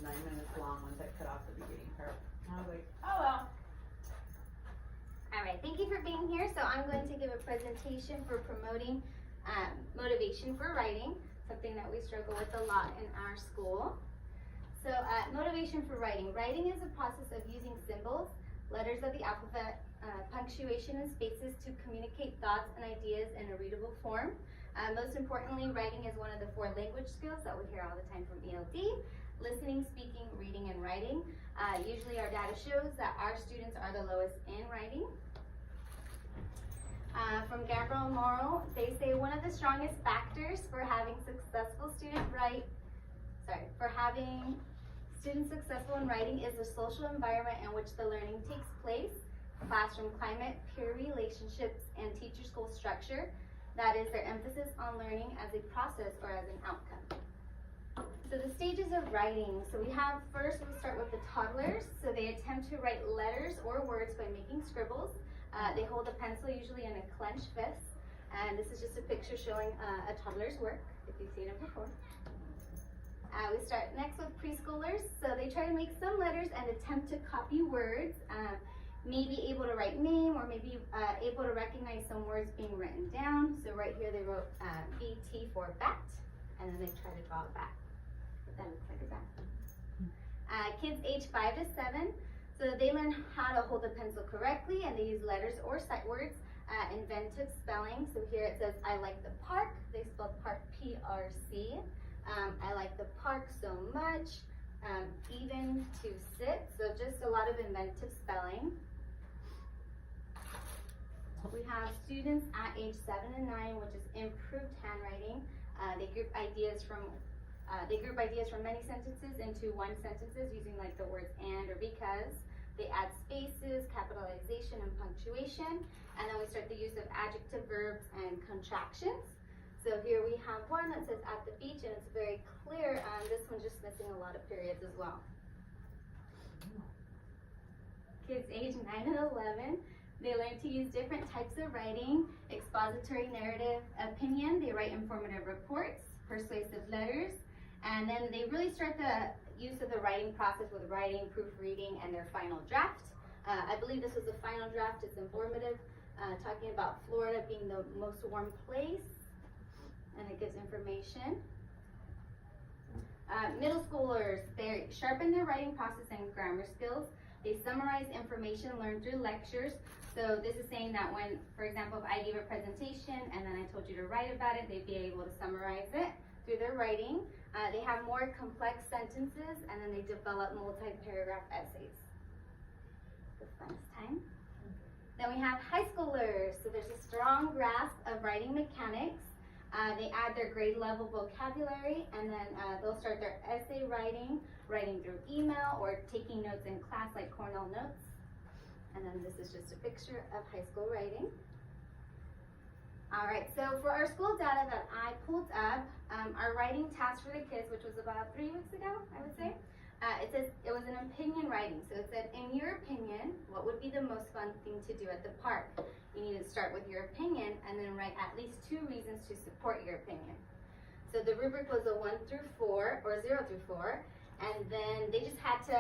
9 minutes long once I cut off the beginning part. And I was like, oh well. All right, thank you for being here. So I'm going to give a presentation for promoting motivation for writing, something that we struggle with a lot in our school. So motivation for writing. Writing is a process of using symbols, letters of the alphabet, punctuation and spaces to communicate thoughts and ideas in a readable form. Most importantly, writing is one of the 4 language skills that we hear all the time from ELD: listening, speaking, reading, and writing. Usually our data shows that our students are the lowest in writing. From Gambrell and Morrow, they say one of the strongest factors for having students successful in writing is the social environment in which the learning takes place, classroom climate, peer relationships, and teacher-school structure. That is their emphasis on learning as a process or as an outcome. So the stages of writing. So we have, first we'll start with the toddlers. So they attempt to write letters or words by making scribbles. They hold a pencil usually in a clenched fist. And this is just a picture showing a toddler's work, if you've seen it before. We start next with preschoolers. So they try to make some letters and attempt to copy words, maybe able to write name, or maybe able to recognize some words being written down. So right here they wrote BT for bat, and then they try to draw a bat. That looks like a bat. Kids age 5 to 7, so they learn how to hold a pencil correctly, and they use letters or sight words, inventive spelling. So here it says, I like the park. They spelled park P-R-C. I like the park so much. Even to sit. So just a lot of inventive spelling. We have students at age 7 and 9, which is improved handwriting. They group ideas from many sentences into one sentences using like the words and or because. They add spaces, capitalization, and punctuation. And then we start the use of adjective verbs and contractions. So here we have one that says at the beach, and it's very clear. This one's just missing a lot of periods as well. Kids age 9 and 11, they learn to use different types of writing: expository, narrative, opinion. They write informative reports, persuasive letters, and then they really start the use of the writing process with writing, proofreading, and their final draft. I believe this was the final draft. It's informative, talking about Florida being the most warm place, and it gives information. Middle schoolers, they sharpen their writing process and grammar skills. They summarize information learned through lectures. So this is saying that when, for example, if I gave a presentation and then I told you to write about it, they'd be able to summarize it through their writing. They have more complex sentences, and then they develop multi-paragraph essays. The funnest time. Then we have high schoolers. So there's a strong grasp of writing mechanics. They add their grade level vocabulary, and then they'll start their essay writing, writing through email, or taking notes in class like Cornell Notes. And then this is just a picture of high school writing. All right, so for our school data that I pulled up, our writing task for the kids, which was about 3 weeks ago, I would say, it says it was an opinion writing. So it said, in your opinion, what would be the most fun thing to do at the park? You need to start with your opinion and then write at least 2 reasons to support your opinion. So the rubric was a 1 through 4, or 0 through 4, and then they just had to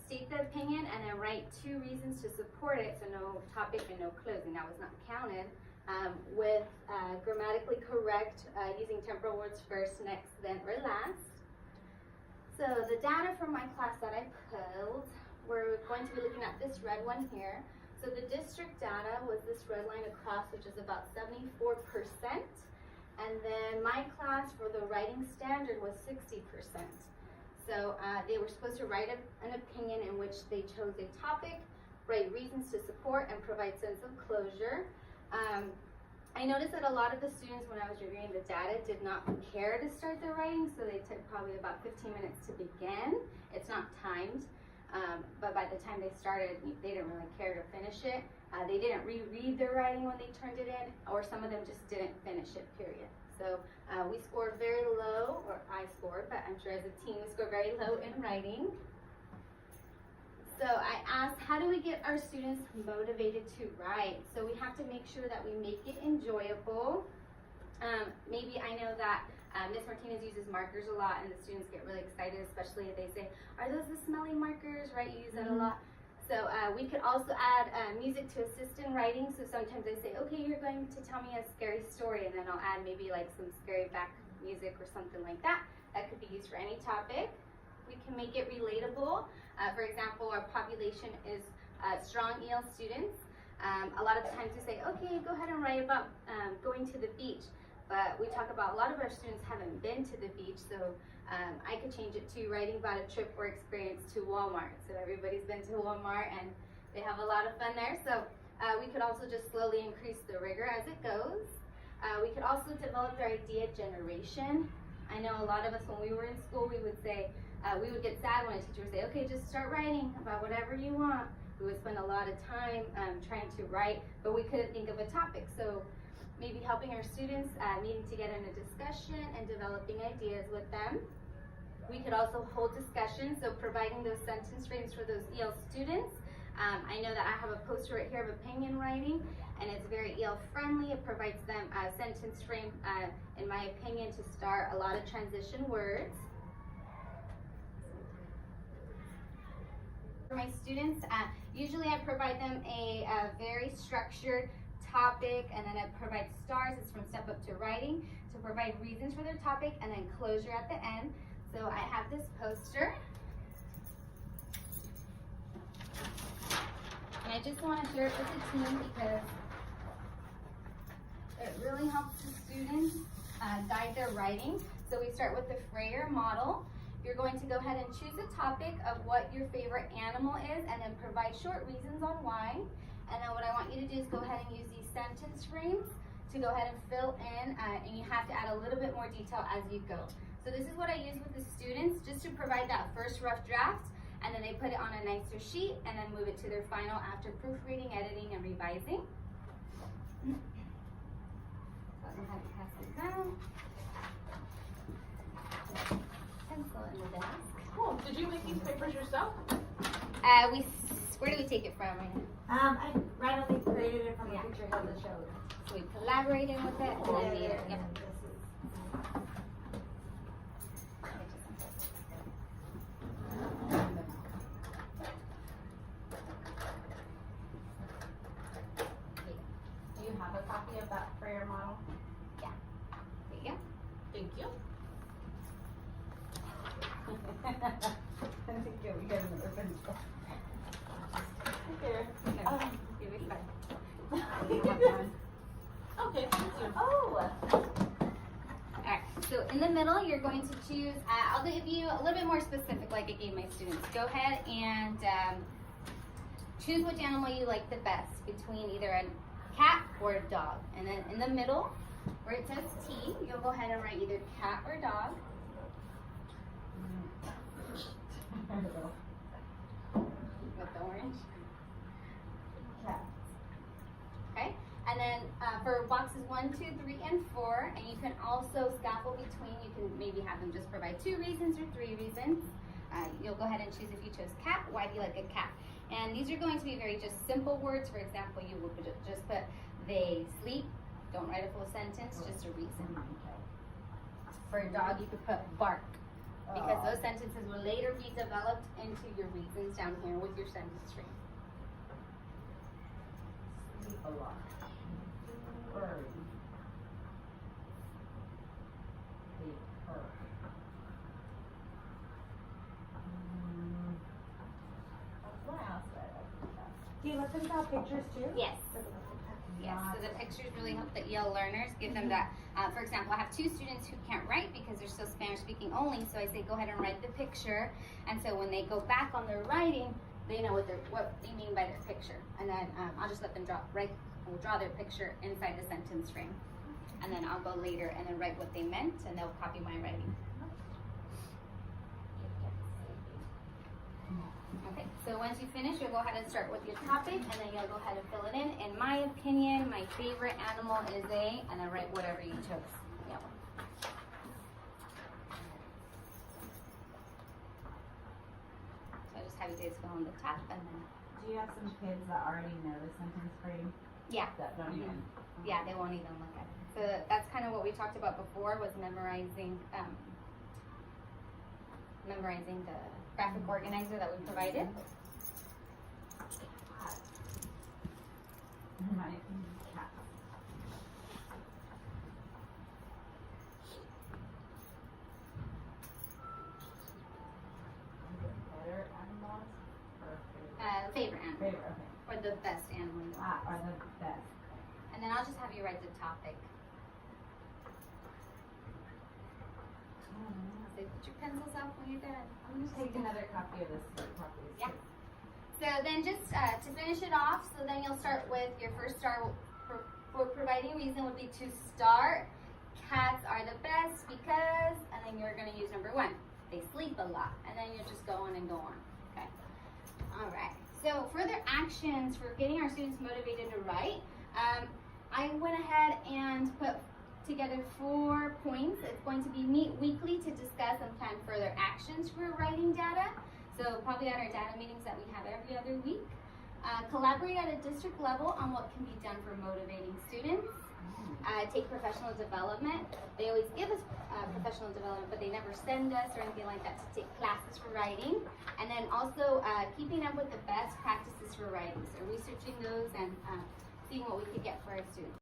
state the opinion and then write 2 reasons to support it, so no topic and no closing. That was not counted. With grammatically correct, using temporal words first, next, then, or last. So the data from my class that I pulled, we're going to be looking at this red one here. So the district data was this red line across, which is about 74%. And then my class for the writing standard was 60%. So they were supposed to write an opinion in which they chose a topic, write reasons to support, and provide sense of closure. I noticed that a lot of the students, when I was reviewing the data, did not care to start their writing, so they took probably about 15 minutes to begin. It's not timed, but by the time they started, they didn't really care to finish it. They didn't reread their writing when they turned it in, or some of them just didn't finish it, period. So we scored very low, or I scored, but I'm sure as a team we scored very low in writing. So I asked, how do we get our students motivated to write? So we have to make sure that we make it enjoyable. Maybe I know that Ms. Martinez uses markers a lot, and the students get really excited, especially if they say, are those the smelly markers, right? You use that a lot. So we could also add music to assist in writing. So sometimes I say, okay, you're going to tell me a scary story, and then I'll add maybe like some scary back music or something like that. That could be used for any topic. We can make it relatable. For example, our population is strong EL students. A lot of times we say, okay, go ahead and write about going to the beach. But we talk about a lot of our students haven't been to the beach, so I could change it to writing about a trip or experience to Walmart. So everybody's been to Walmart and they have a lot of fun there. So we could also just slowly increase the rigor as it goes. We could also develop their idea generation. I know a lot of us, when we were in school, we would say, we would get sad when a teacher would say, okay, just start writing about whatever you want. We would spend a lot of time trying to write, but we couldn't think of a topic. So maybe helping our students, meeting together in a discussion and developing ideas with them. We could also hold discussions, so providing those sentence frames for those EL students. I know that I have a poster right here of opinion writing, and it's very EL friendly. It provides them a sentence frame, in my opinion, to start a lot of transition words. For my students, usually I provide them a very structured topic, and then I provide stars. It's from step up to writing, to provide reasons for their topic, and then closure at the end. So I have this poster, and I just want to share it with the team because it really helps the students guide their writing. So we start with the Freyer model. You're going to go ahead and choose a topic of what your favorite animal is, and then provide short reasons on why. And then what I want you to do is go ahead and use these sentence frames to go ahead and fill in, and you have to add a little bit more detail as you go. So this is what I use with the students, just to provide that first rough draft, and then they put it on a nicer sheet and then move it to their final after proofreading, editing, and revising. So I'm going to have to pass it down. Pencil in the desk. Cool. Did you make these papers yourself? Where do we take it from? I randomly created it from a picture Hilda showed. So we collaborated with it, and then we, yep. Do you have a copy of that Freyer model? There you go. Thank you. I think we got another pencil. Here. You'll be fine. Okay, thank you. Oh! Alright, so in the middle, you're going to choose, I'll give you a little bit more specific like I gave my students. Go ahead and choose which animal you like the best between either a cat or a dog. And then in the middle, where it says T, you'll go ahead and write either cat or dog. With the orange. Cat. Okay, and then for boxes 1, 2, 3, and 4, and you can also scaffold between. You can maybe have them just provide 2 reasons or 3 reasons. You'll go ahead and choose if you chose cat. Why do you like a cat? And these are going to be very just simple words. For example, you will just put they sleep. Don't write a full sentence, just a reason. For a dog, you could put bark, because those sentences will later be developed into your reasons down here with your sentence string. Sleep a lot. Bird. They purr. What else did I like? Do you let them draw pictures too? Yes. Yes, so the pictures really help the EL learners, give them that. For example, I have 2 students who can't write because they're still Spanish speaking only, so I say go ahead and write the picture, and so when they go back on their writing, they know what they mean by their picture, and then I'll just let them draw their picture inside the sentence frame, and then I'll go later and then write what they meant, and they'll copy my writing. Okay, so once you finish, you'll go ahead and start with your topic, and then you'll go ahead and fill it in. In my opinion, my favorite animal is a, and then write whatever you chose. Yep. So I just have you guys fill in the top, and then, Do you have some kids that already know the sentence frame? yeah, That don't even. yeah, they won't even look at it. So that's kind of what we talked about before, was memorizing memorizing the graphic organizer that we provided. My cat. Better animals or Favorite animal, favorite? Okay. or the best animal. you want. Are the best. And then I'll just have you write the topic. So put your pencils out when you're done. I'm just Take another copy of this copy. Yeah. So then just to finish it off, so then you'll start with your first star for providing reason would be to start. Cats are the best because, and then you're going to use number 1. They sleep a lot. And then you'll just go on and go on. Okay. All right. So further actions for getting our students motivated to write. I went ahead and put together 4 points. It's going to be meet weekly to discuss and plan further actions for writing data. So probably at our data meetings that we have every other week. Collaborate at a district level on what can be done for motivating students. Take professional development. They always give us professional development, but they never send us or anything like that to take classes for writing. And then also keeping up with the best practices for writing. So researching those and seeing what we could get for our students.